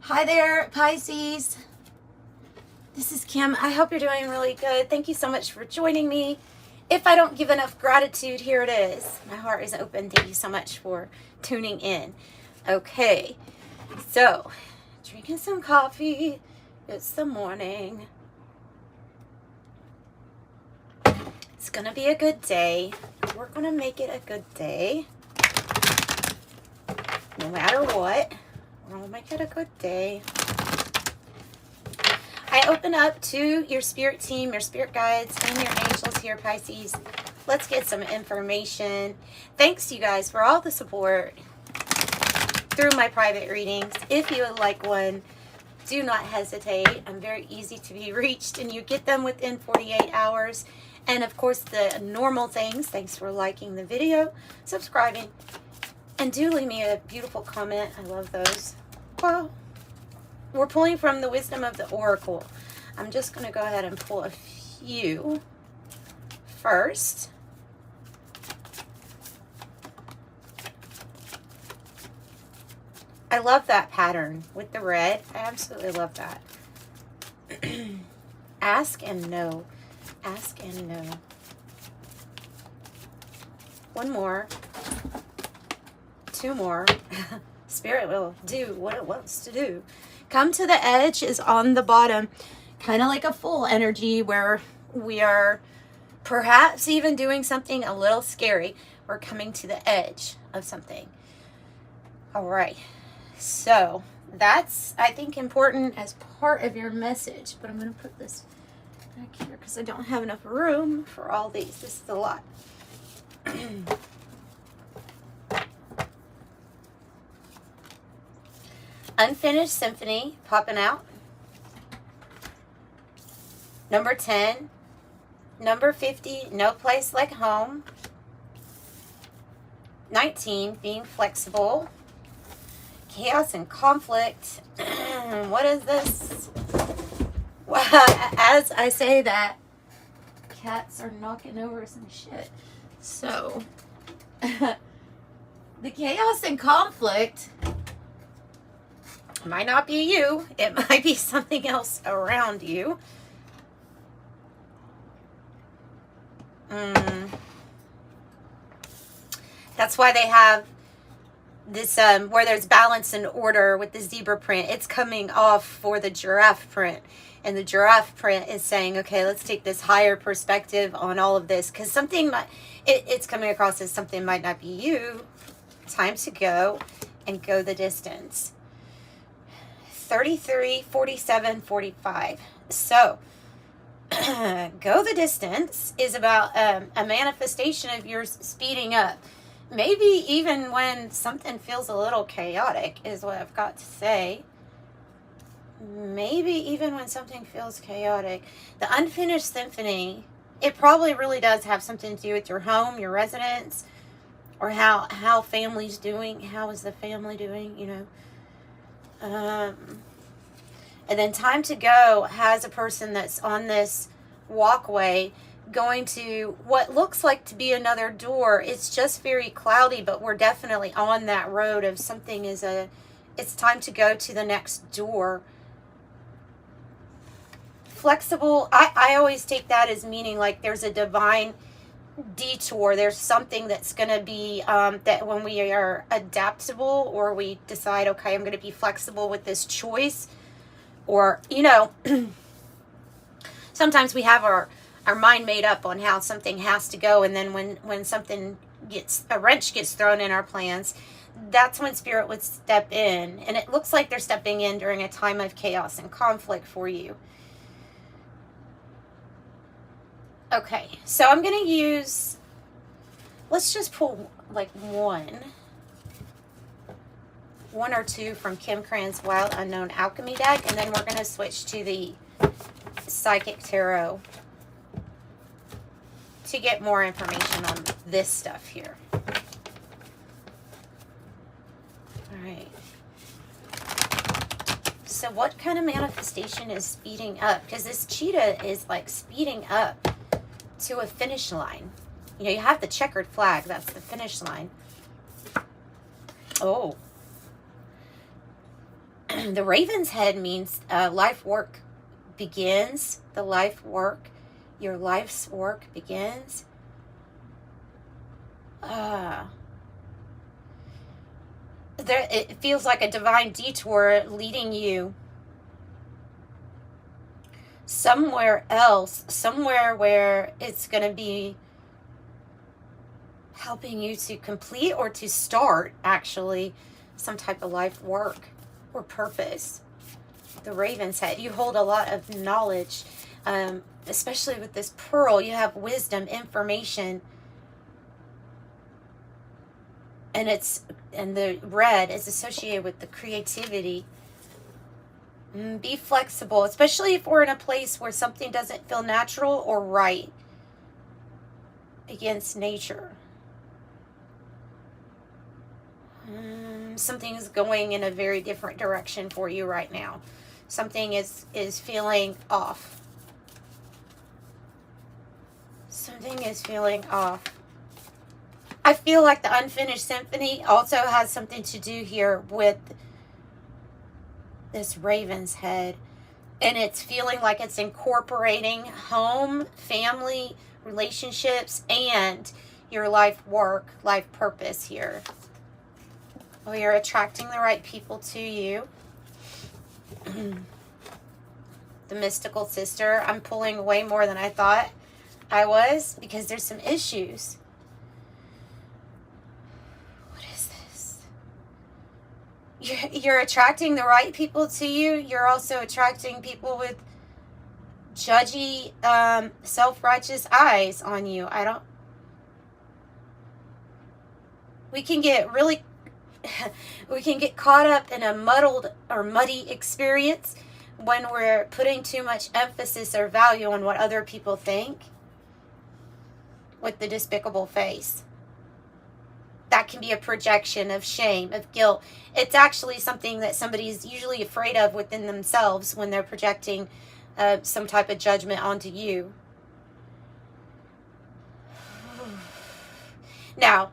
Hi there, Pisces. This is Kim. I hope you're doing really good. Thank you so much for joining me. If I don't give enough gratitude, here it is. My heart is open. Thank you so much for tuning in. Okay, so drinking some coffee. It's the morning. It's gonna be a good day. We're gonna make it a good day. No matter what, we're gonna make it a good day. I open up to your spirit team, your spirit guides, and your angels here, Pisces. Let's get some information. Thanks, you guys, for all the support through my private readings. If you would like one, do not hesitate. I'm very easy to be reached, and you get them within 48 hours. And, of course, the normal things. Thanks for liking the video, subscribing, and do leave me a beautiful comment. I love those. Well, we're pulling from the wisdom of the oracle. I'm just going to go ahead and pull a few first. I love that pattern with the red. I absolutely love that. Ask and know. Ask and know. One more. Two more. Spirit will do what it wants to do. Come to the edge is on the bottom, kind of like a full energy where we are perhaps even doing something a little scary. We're coming to the edge of something. All right. So that's, I think, important as part of your message. But I'm going to put this back here because I don't have enough room for all these. This is a lot. Unfinished Symphony popping out. Number 10. Number 50, No Place Like Home. 19, Being Flexible. Chaos and Conflict. What is this? Well, as I say that, cats are knocking over some shit. So, the chaos and conflict might not be you. It might be something else around you. That's why they have this, where there's balance and order with the zebra print. It's coming off for the giraffe print. And the giraffe print is saying, okay, let's take this higher perspective on all of this. Because something might, it's coming across as something might not be you. Time to go and go the distance. 33, 47, 45. So, go the distance is about a manifestation of yours speeding up. Maybe even when something feels a little chaotic is what I've got to say. Maybe even when something feels chaotic. The Unfinished Symphony, it probably really does have something to do with your home, your residence, or how family's doing. How is the family doing, you know? And then Time to Go has a person that's on this walkway going to what looks like to be another door. It's just very cloudy, but we're definitely on that road of something it's time to go to the next door. Flexible, I always take that as meaning like there's a divine detour. There's something that's going to be that when we are adaptable, or we decide, okay, I'm going to be flexible with this choice, or, you know, sometimes we have our mind made up on how something has to go, and then when something a wrench gets thrown in our plans, that's when Spirit would step in. And it looks like they're stepping in during a time of chaos and conflict for you. Okay, so I'm going to use, let's just pull like one or two from Krans Wild Unknown Alchemy deck, and then we're going to switch to the Psychic Tarot to get more information on this stuff here. All right. So what kind of manifestation is speeding up? Because this cheetah is like speeding up to a finish line. You know, you have the checkered flag. That's the finish line. Oh. The raven's head means life work begins. The life work, your life's work begins. It feels like a divine detour leading you somewhere else, somewhere where it's going to be helping you to complete or to start, actually, some type of life work or purpose. The raven's head, you hold a lot of knowledge, especially with this pearl. You have wisdom, information, and the red is associated with the creativity. Be flexible, especially if we're in a place where something doesn't feel natural or right against nature. Something is going in a very different direction for you right now. Something is feeling off. Something is feeling off. I feel like the unfinished symphony also has something to do here with this raven's head. And it's feeling like it's incorporating home, family, relationships, and your life work, life purpose here. Well, you're attracting the right people to you. The mystical sister. I'm pulling way more than I thought I was because there's some issues. What is this? You're attracting the right people to you. You're also attracting people with judgy, self-righteous eyes on you. We can get really... we can get caught up in a muddled or muddy experience when we're putting too much emphasis or value on what other people think with the despicable face. That can be a projection of shame, of guilt. It's actually something that somebody's usually afraid of within themselves when they're projecting some type of judgment onto you. Now,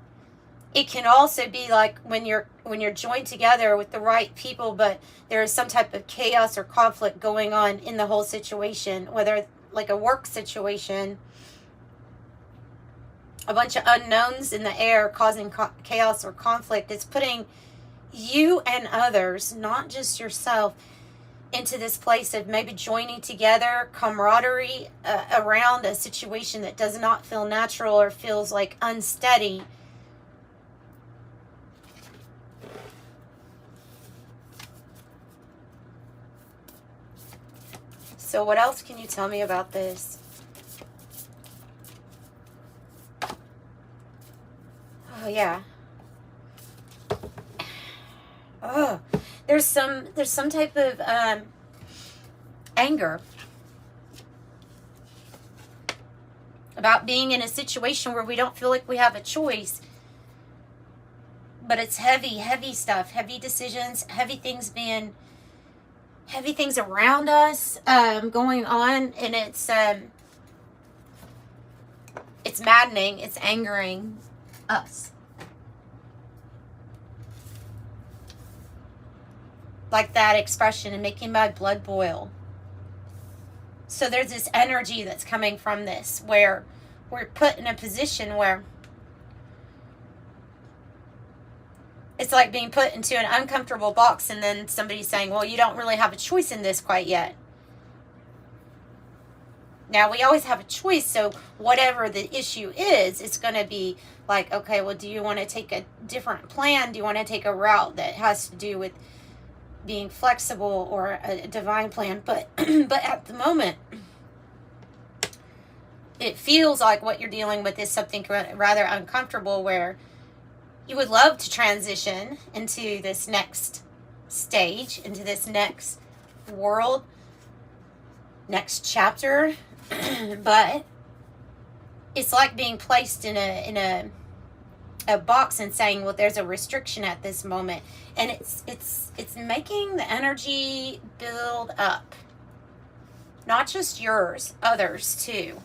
it can also be like when you're joined together with the right people, but there is some type of chaos or conflict going on in the whole situation, whether like a work situation, a bunch of unknowns in the air causing chaos or conflict. It's putting you and others, not just yourself, into this place of maybe joining together, camaraderie around a situation that does not feel natural or feels like unsteady. So what else can you tell me about this? Oh, yeah. Oh, there's some type of anger about being in a situation where we don't feel like we have a choice. But it's heavy stuff, heavy decisions, heavy things around us going on, and it's maddening, it's angering us. Like that expression, and making my blood boil. So there's this energy that's coming from this, where we're put in a position where it's like being put into an uncomfortable box, and then somebody's saying, well, you don't really have a choice in this quite yet. Now, we always have a choice, so whatever the issue is, it's going to be like, okay, well, do you want to take a different plan? Do you want to take a route that has to do with being flexible or a divine plan? But at the moment, it feels like what you're dealing with is something rather uncomfortable, where you would love to transition into this next stage, into this next world, next chapter, but it's like being placed in a box and saying, well, there's a restriction at this moment, and it's making the energy build up, not just yours, others too.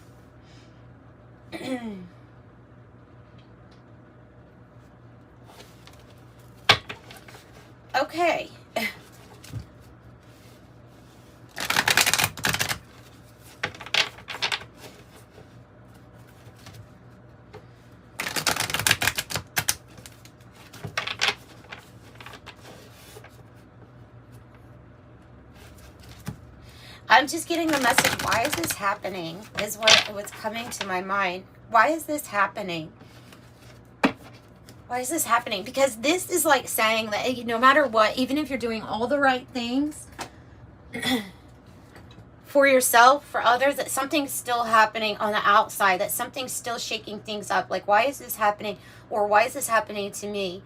Okay. I'm just getting the message. Why is this happening? Is what's coming to my mind. Why is this happening? Why is this happening? Because this is like saying that no matter what, even if you're doing all the right things for yourself, for others, that something's still happening on the outside, that something's still shaking things up. Like, why is this happening? Or why is this happening to me?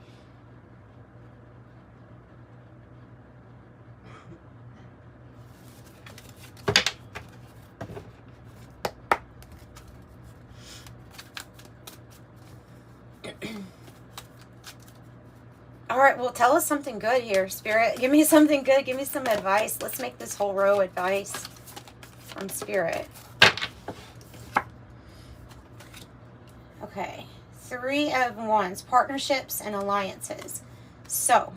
All right, well, tell us something good here, Spirit. Give me something good. Give me some advice. Let's make this whole row advice from Spirit. Okay. 3 of Wands, partnerships and alliances. So,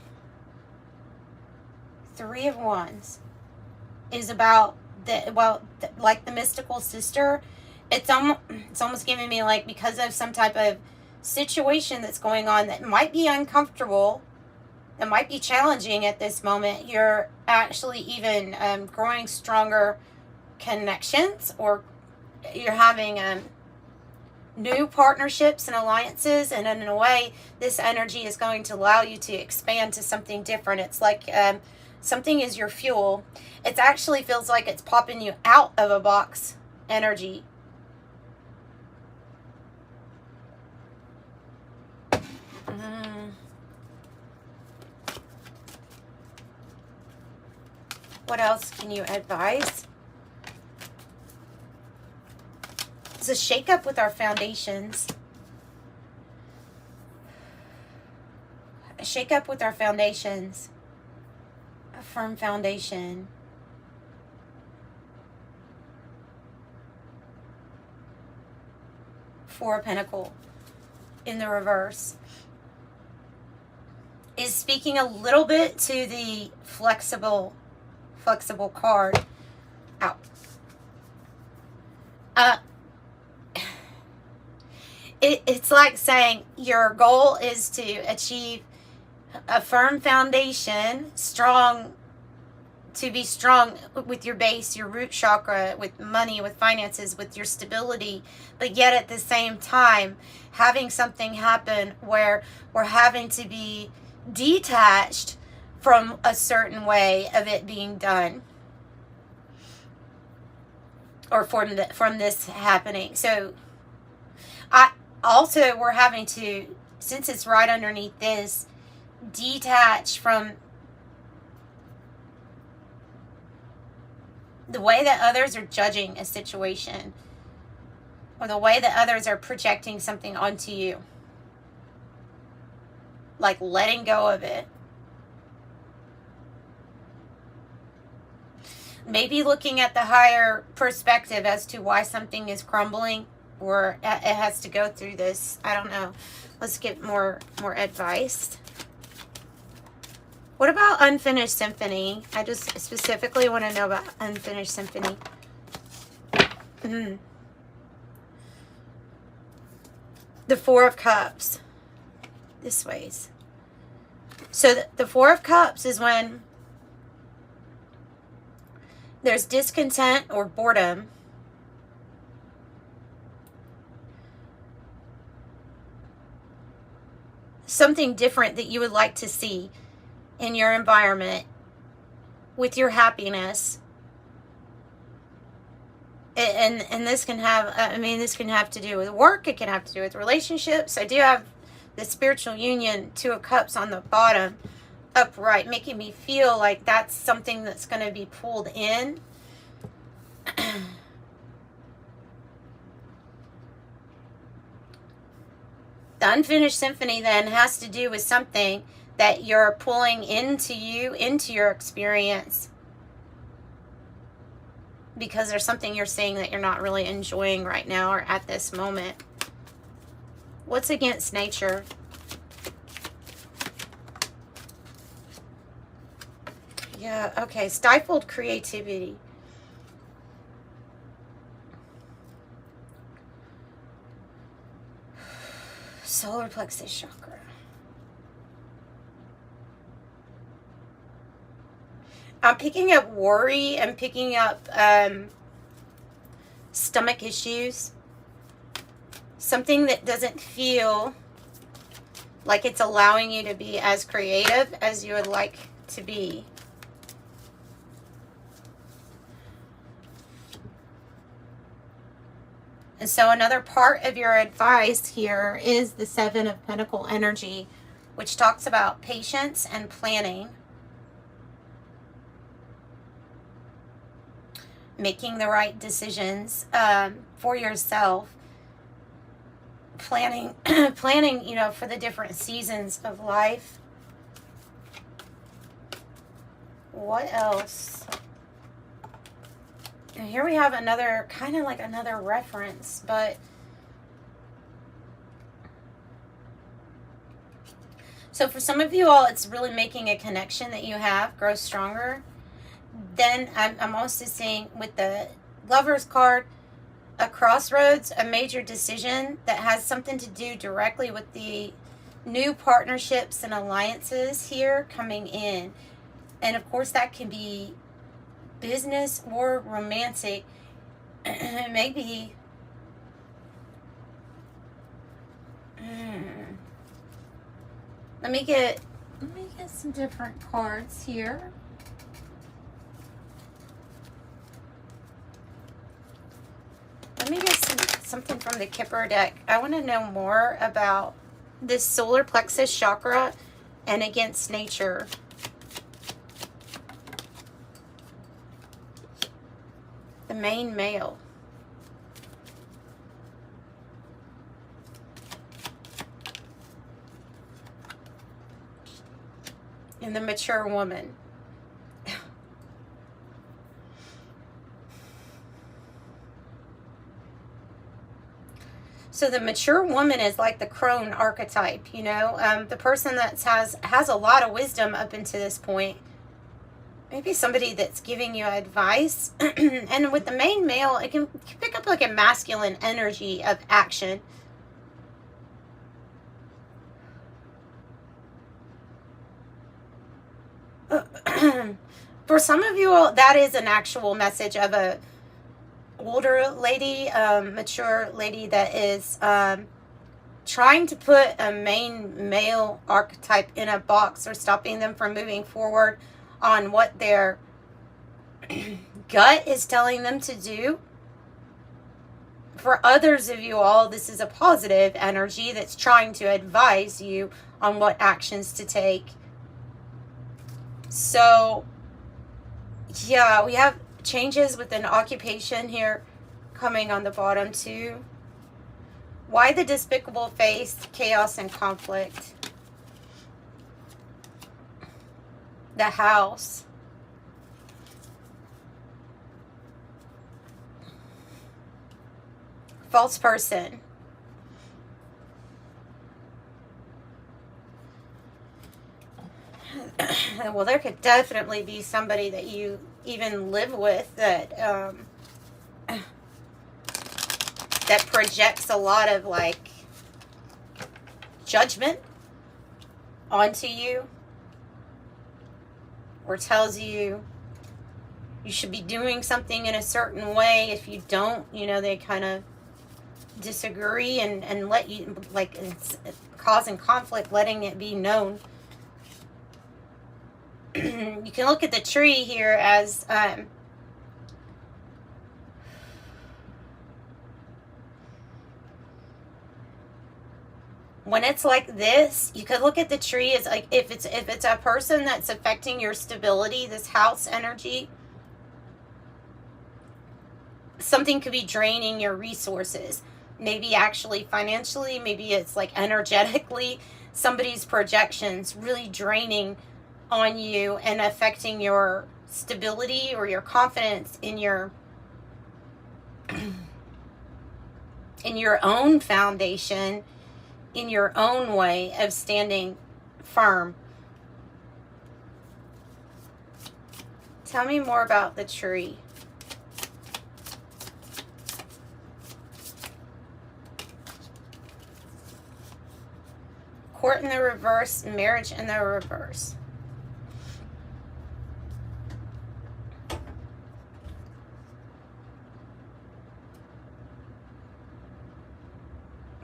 3 of Wands is about, like the mystical sister. It's almost giving me like, because of some type of situation that's going on that might be uncomfortable, that might be challenging at this moment, you're actually even growing stronger connections, or you're having new partnerships and alliances, and in a way this energy is going to allow you to expand to something different. It's like something is your fuel. It actually feels like it's popping you out of a box energy. What else can you advise? It's a shake-up with our foundations. A shake-up with our foundations. A firm foundation. Four of Pentacles in the reverse is speaking a little bit to the flexible card out. It's like saying your goal is to achieve a firm foundation, to be strong with your base, your root chakra, with money, with finances, with your stability, but yet at the same time having something happen where we're having to be detached from a certain way of it being done, or from this happening. So we're having to, since it's right underneath this, detach from the way that others are judging a situation, or the way that others are projecting something onto you. Like letting go of it. Maybe looking at the higher perspective as to why something is crumbling, or it has to go through this. I don't know. Let's get more advice. What about Unfinished Symphony? I just specifically want to know about Unfinished Symphony. The Four of Cups. This ways. So the Four of Cups is when there's discontent or boredom. Something different that you would like to see in your environment with your happiness. And this can have, this can have to do with work. It can have to do with relationships. I do have the spiritual union, Two of Cups on the bottom, upright, making me feel like that's something that's going to be pulled in. The Unfinished Symphony then has to do with something that you're pulling into you, into your experience, because there's something you're seeing that you're not really enjoying right now or at this moment. What's against nature? Yeah, okay. Stifled creativity. Solar plexus chakra. I'm picking up worry. I'm picking up stomach issues. Something that doesn't feel like it's allowing you to be as creative as you would like to be. And so another part of your advice here is the Seven of Pentacles energy, which talks about patience and planning. Making the right decisions for yourself. Planning, you know, for the different seasons of life. What else? And here we have another, kind of like another reference, but so for some of you all, it's really making a connection that you have grow stronger. Then I'm also seeing with the Lover's card, a crossroads, a major decision that has something to do directly with the new partnerships and alliances here coming in. And of course that can be business or romantic. Maybe let me get some different cards here. Let me get something from the Kipper deck. I want to know more about this solar plexus chakra and against nature. The main male. And the mature woman. So the mature woman is like the crone archetype, you know, the person that has a lot of wisdom up until this point. Maybe somebody that's giving you advice. And with the main male, it can pick up like a masculine energy of action. For some of you all, that is an actual message of a older lady, mature lady that is trying to put a main male archetype in a box or stopping them from moving forward on what their gut is telling them to do. For others of you all, this is a positive energy that's trying to advise you on what actions to take. So, yeah, we have changes within occupation here coming on the bottom too. Why the despicable face, chaos and conflict? The house. False person. Well, there could definitely be somebody that you even live with that that projects a lot of like judgment onto you, or tells you you should be doing something in a certain way. If you don't, you know, they kind of disagree and let you, like, it's causing conflict, letting it be known. You can look at the tree here as when it's like this, you could look at the tree as like if it's a person that's affecting your stability, this house energy, something could be draining your resources. Maybe actually financially, maybe it's like energetically, somebody's projections really draining on you and affecting your stability or your confidence in your own foundation, in your own way of standing firm. Tell me more about the tree. Court in the reverse, marriage in the reverse.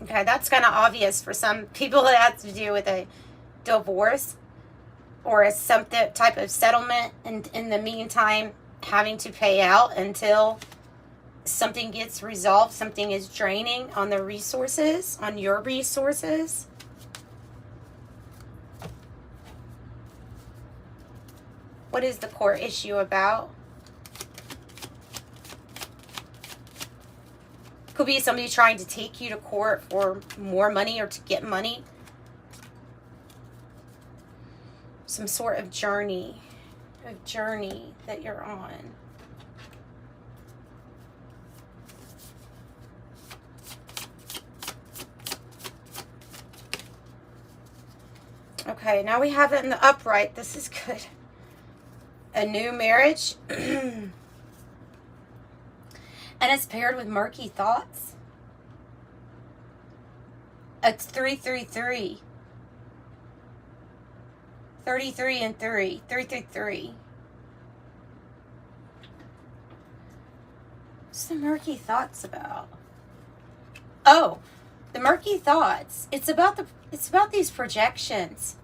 Okay, that's kind of obvious for some people. That has to do with a divorce or some type of settlement, and in the meantime having to pay out until something gets resolved. Something is draining on the resources, on your resources. What is the core issue about? Could be somebody trying to take you to court for more money or to get money. Some sort of journey that you're on. Okay, now we have it in the upright. This is good. A new marriage. And it's paired with murky thoughts. It's 333. 33 and 3. 333. What's the murky thoughts about? Oh, the murky thoughts. It's about these projections.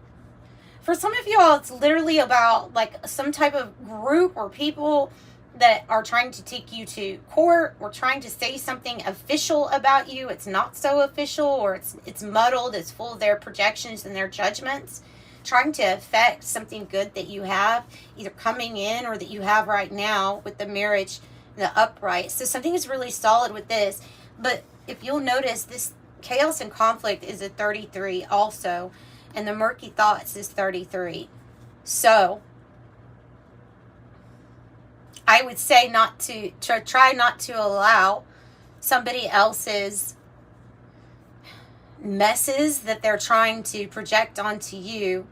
For some of y'all, it's literally about like some type of group or people that are trying to take you to court or trying to say something official about you. It's not so official, or it's muddled. It's full of their projections and their judgments, trying to affect something good that you have either coming in or that you have right now with the marriage, the upright. So something is really solid with this. But if you'll notice, this chaos and conflict is a 33 also, and the murky thoughts is 33. So I would say try not to allow somebody else's messes that they're trying to project onto you.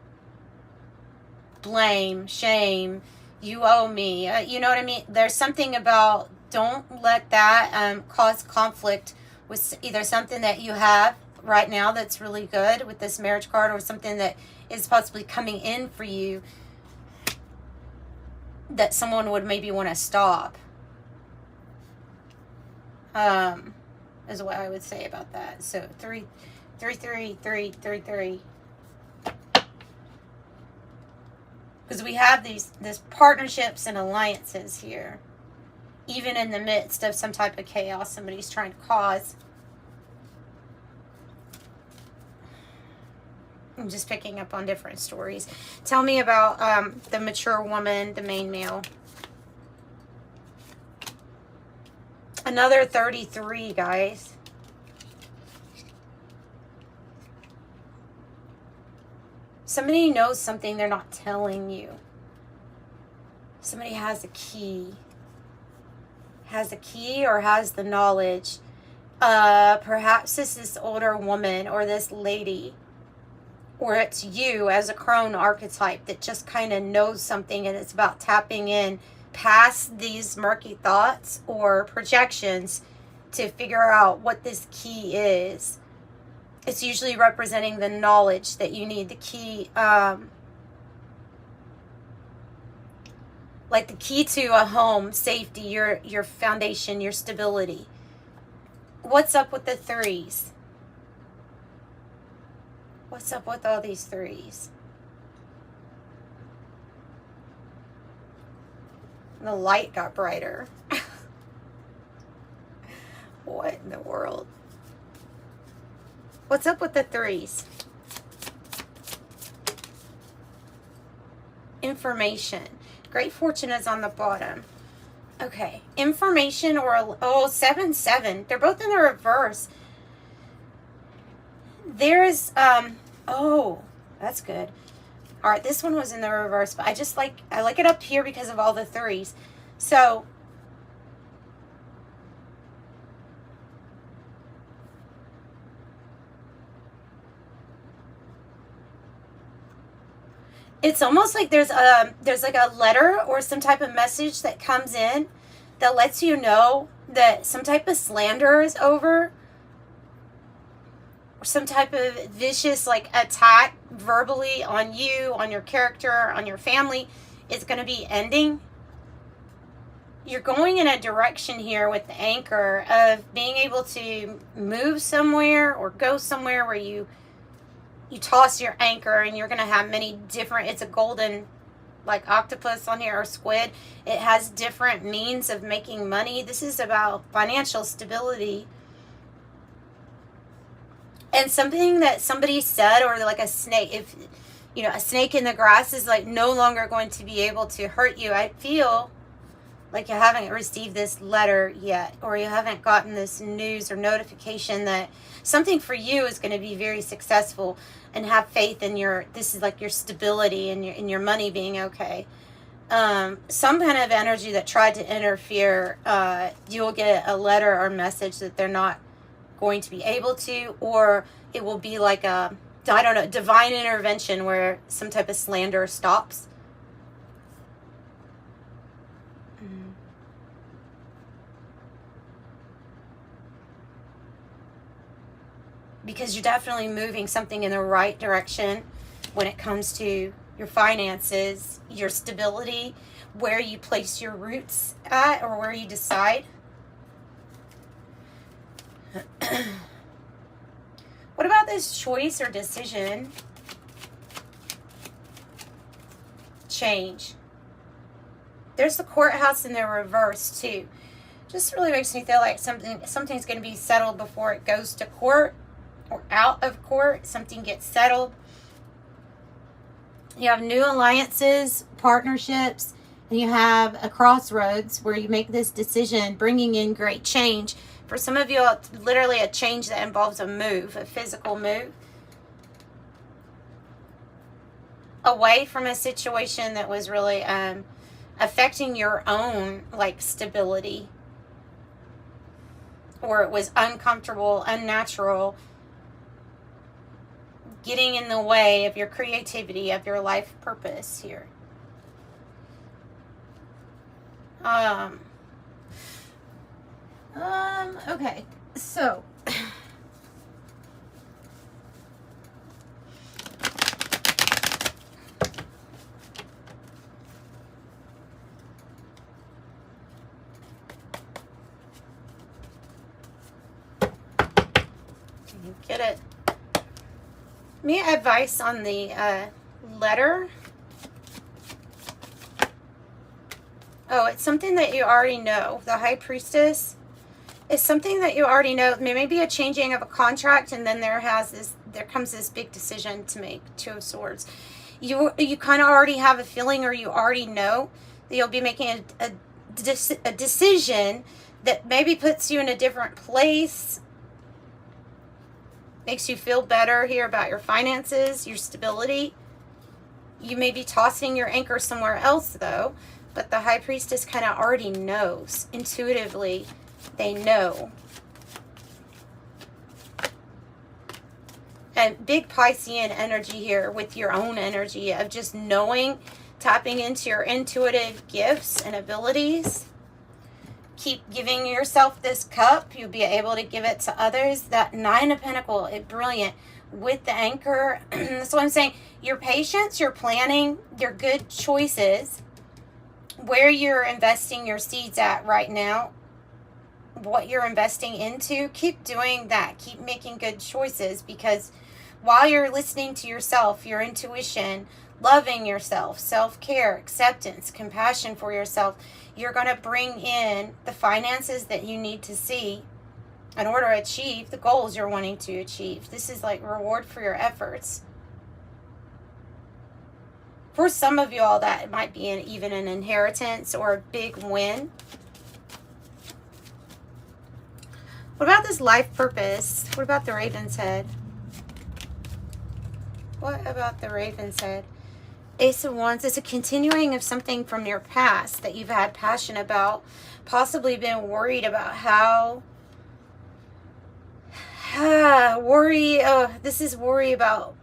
Blame, shame, you owe me. You know what I mean? There's something about, don't let that cause conflict with either something that you have right now that's really good with this marriage card, or something that is possibly coming in for you that someone would maybe want to stop. Is what I would say about that. So 3, 3, 3, 3, 3, 3. Because we have these partnerships and alliances here, even in the midst of some type of chaos somebody's trying to cause. I'm just picking up on different stories. Tell me about the mature woman, the main male. Another 33, guys. Somebody knows something they're not telling you. Somebody has a key. Has a key or has the knowledge. Perhaps this is older woman or this lady. Or it's you as a crone archetype that just kind of knows something, and it's about tapping in past these murky thoughts or projections to figure out what this key is. It's usually representing the knowledge that you need, the key, like the key to a home, safety, your foundation, your stability. What's up with the 3s? What's up with all these 3s? The light got brighter. What in the world? What's up with the 3s? Information. Great fortune is on the bottom. Okay. Information or 7, 7. They're both in the reverse. There's, oh, that's good. All right, this one was in the reverse, but I like it up here because of all the 3s. So, it's almost like there's like a letter or some type of message that comes in that lets you know that some type of slander is over. Some type of vicious like attack verbally on you, on your character, on your family is going to be ending. you're going in a direction here with the anchor of being able to move somewhere or go somewhere where you toss your anchor, and you're going to have many different, it's a golden like octopus on here, or squid. It has different means of making money. This is about financial stability. And something that somebody said, or like a snake, if you know, a snake in the grass is like no longer going to be able to hurt you. I feel like you haven't received this letter yet, or you haven't gotten this news or notification that something for you is going to be very successful, and have faith in your, this is like your stability and your money being okay. Some kind of energy that tried to interfere, you'll get a letter or message that they're not going to be able to, or it will be like a, I don't know, divine intervention where some type of slander stops. Because you're definitely moving something in the right direction when it comes to your finances, your stability, where you place your roots at, or where you decide. What about this choice or decision? Change. There's the courthouse in the reverse too. Just really makes me feel like something's going to be settled before it goes to court, or out of court. Something gets settled. You have new alliances, partnerships, and you have a crossroads where you make this decision, bringing in great change. For some of you, it's literally a change that involves a move, a physical move, away from a situation that was really affecting your own like stability, or it was uncomfortable, unnatural, getting in the way of your creativity, of your life purpose here. Okay, so can you get it? Me advice on the letter. Oh, it's something that you already know. The High Priestess is something that you already know. Maybe a changing of a contract, and then there comes this big decision to make. Two of Swords. You kind of already have a feeling, or you already know that you'll be making a decision that maybe puts you in a different place, makes you feel better here about your finances, your stability. You may be tossing your anchor somewhere else though, but the High Priestess kind of already knows. Intuitively, they know. And big Piscean energy here with your own energy of just knowing, tapping into your intuitive gifts and abilities. Keep giving yourself this cup. You'll be able to give it to others. That Nine of Pentacles, it's brilliant. With the anchor, that's what I'm saying. Your patience, your planning, your good choices, where you're investing your seeds at right now, what you're investing into, keep doing that. Keep making good choices, because while you're listening to yourself, your intuition, loving yourself, self-care, acceptance, compassion for yourself, you're going to bring in the finances that you need to see in order to achieve the goals you're wanting to achieve. This is like reward for your efforts. For some of you all, that might be even an inheritance or a big win. What about this life purpose? What about the Raven's Head? What about the Raven's Head? Ace of Wands is a continuing of something from your past that you've had passion about, possibly been worried about how this is worry about,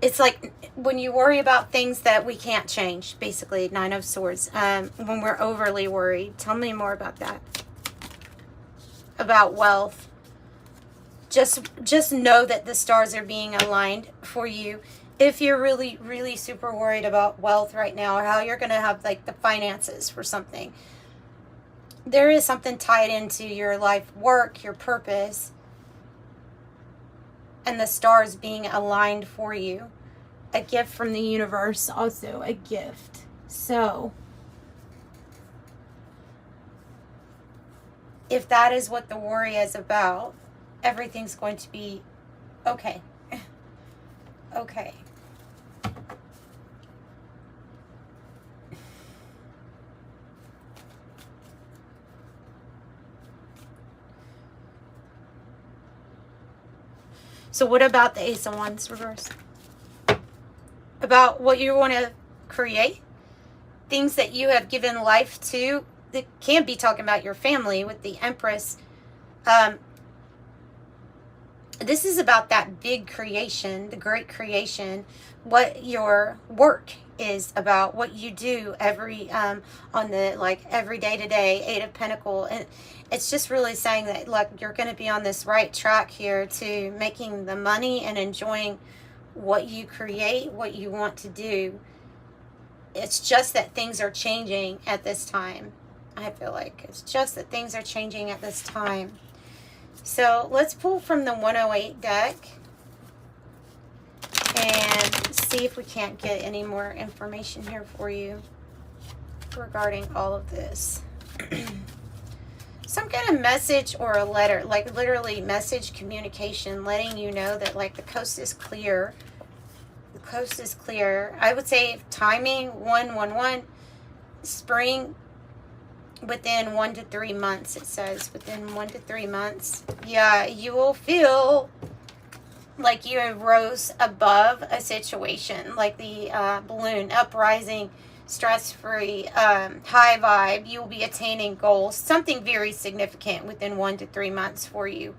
it's like when you worry about things that we can't change, basically. Nine of Swords, when we're overly worried. Tell me more about that. About wealth. Just know that the stars are being aligned for you, If you're really, really super worried about wealth right now, or how you're going to have like the finances for something, there is something tied into your life work, your purpose, and the stars being aligned for you. A gift from the universe, also a gift. So, if that is what the worry is about, everything's going to be okay. Okay. So what about the Ace of Wands reverse? About what you want to create, things that you have given life to. That can be talking about your family with the Empress. This is about that big creation, the great creation, what your work is about, what you do every on the like every day to day, Eight of Pentacles. And it's just really saying that like you're going to be on this right track here to making the money and enjoying what you create, what you want to do. It's just that things are changing at this time. I feel like it's just that things are changing at this time. So let's pull from the 108 deck and see if we can't get any more information here for you regarding all of this. Some kind of message or a letter, like literally message communication, letting you know that like the coast is clear. The coast is clear. I would say timing 111, spring, within 1 to 3 months. It says within 1 to 3 months. Yeah, you will feel like you rose above a situation, like the balloon, uprising, stress-free, high vibe. You will be attaining goals, something very significant within 1 to 3 months for you.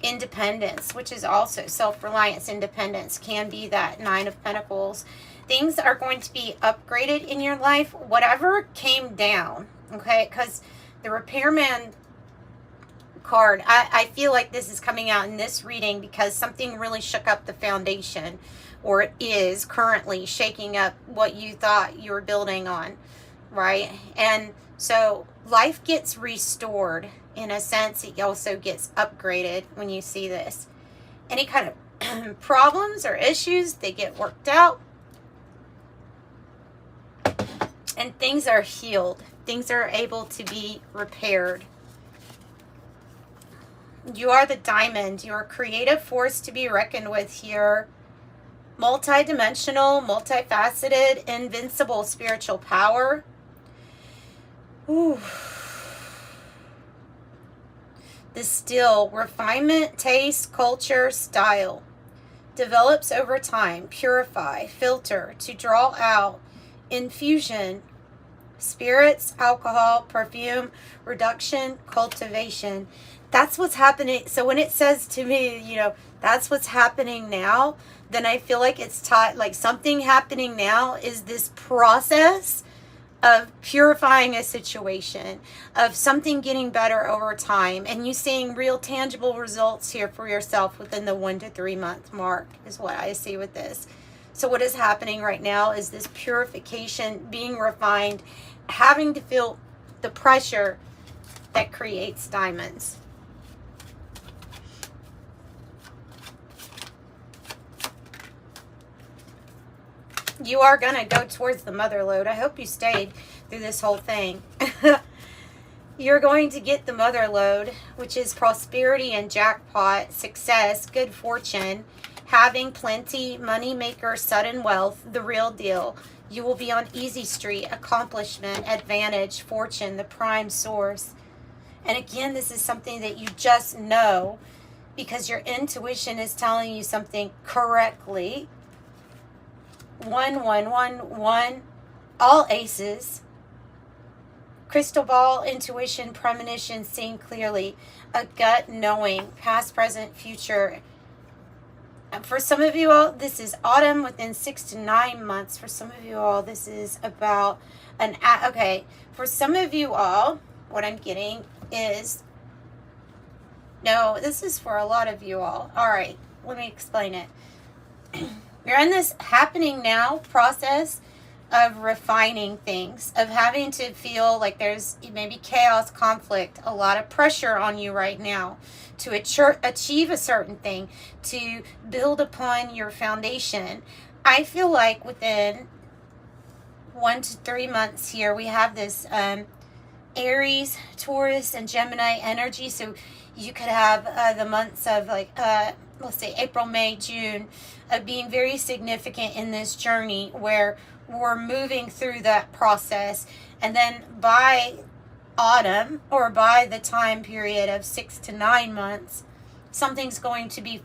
Independence, which is also self-reliance. Independence can be that Nine of Pentacles. Things are going to be upgraded in your life, whatever came down, okay? Because the repairman card, I feel like this is coming out in this reading because something really shook up the foundation, or it is currently shaking up what you thought you were building on, right? And so life gets restored. In a sense, it also gets upgraded when you see this. Any kind of problems or issues, they get worked out. And things are healed. Things are able to be repaired. You are the diamond. You are a creative force to be reckoned with here. Multidimensional, multifaceted, invincible spiritual power. Ooh. The still refinement, taste, culture, style. Develops over time. Purify, filter, to draw out. Infusion, spirits, alcohol, perfume, reduction, cultivation. That's what's happening. So when it says to me, you know, that's what's happening now, then I feel like it's taught, like something happening now is this process of purifying a situation, of something getting better over time, and you seeing real tangible results here for yourself within the 1 to 3 month mark is what I see with this. So what is happening right now is this purification, being refined, having to feel the pressure that creates diamonds. You are going to go towards the mother lode. I hope you stayed through this whole thing. You're going to get the mother lode, which is prosperity and jackpot, success, good fortune, having plenty, money maker, sudden wealth, the real deal. You will be on easy street, accomplishment, advantage, fortune, the prime source. And again, this is something that you just know because your intuition is telling you something correctly. 1, all aces. Crystal ball, intuition, premonition, seeing clearly. A gut knowing, past, present, future. For some of you all, this is autumn within 6 to 9 months. For some of you all, this is about okay. For some of you all, what I'm getting is, no, this is for a lot of you all. All right, let me explain it. You're in this happening now process of refining things, of having to feel like there's maybe chaos, conflict, a lot of pressure on you right now to achieve a certain thing, to build upon your foundation. I feel like within 1 to 3 months here, we have this Aries, Taurus, and Gemini energy. So you could have the months of like, let's say April, May, June, of being very significant in this journey where we're moving through that process. And then by autumn, or by the time period of 6 to 9 months, something's going to be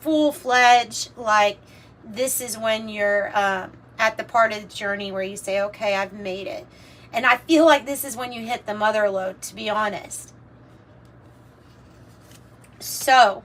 full-fledged. Like, this is when you're at the part of the journey where you say, okay, I've made it. And I feel like this is when you hit the mother lode, to be honest. So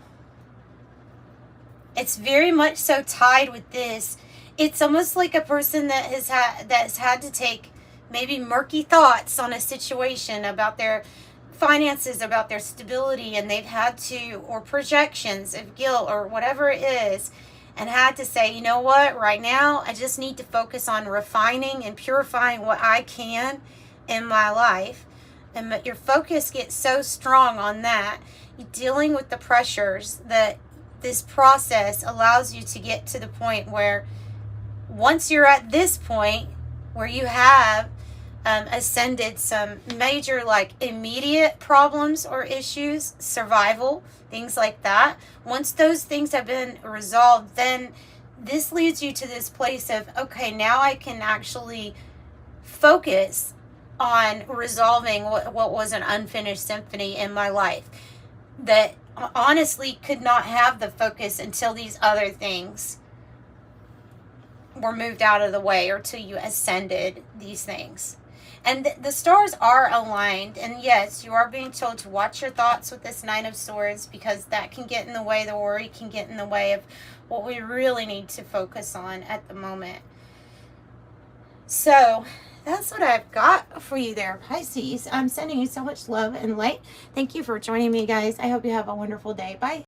it's very much so tied with this. It's almost like a person that has had to take maybe murky thoughts on a situation about their finances, about their stability, and they've had to, or projections of guilt or whatever it is, and had to say, you know what, right now I just need to focus on refining and purifying what I can in my life. And your focus gets so strong on that, you're dealing with the pressures, that this process allows you to get to the point where, once you're at this point where you have ascended some major, like, immediate problems or issues, survival, things like that, once those things have been resolved, then this leads you to this place of, okay, now I can actually focus on resolving what was an unfinished symphony in my life, that honestly could not have the focus until these other things were moved out of the way, or till you ascended these things. And the stars are aligned. And yes, you are being told to watch your thoughts with this Nine of Swords, because that can get in the way. The worry can get in the way of what we really need to focus on at the moment. So that's what I've got for you there, Pisces. I'm sending you so much love and light. Thank you for joining me, guys. I hope you have a wonderful day. Bye.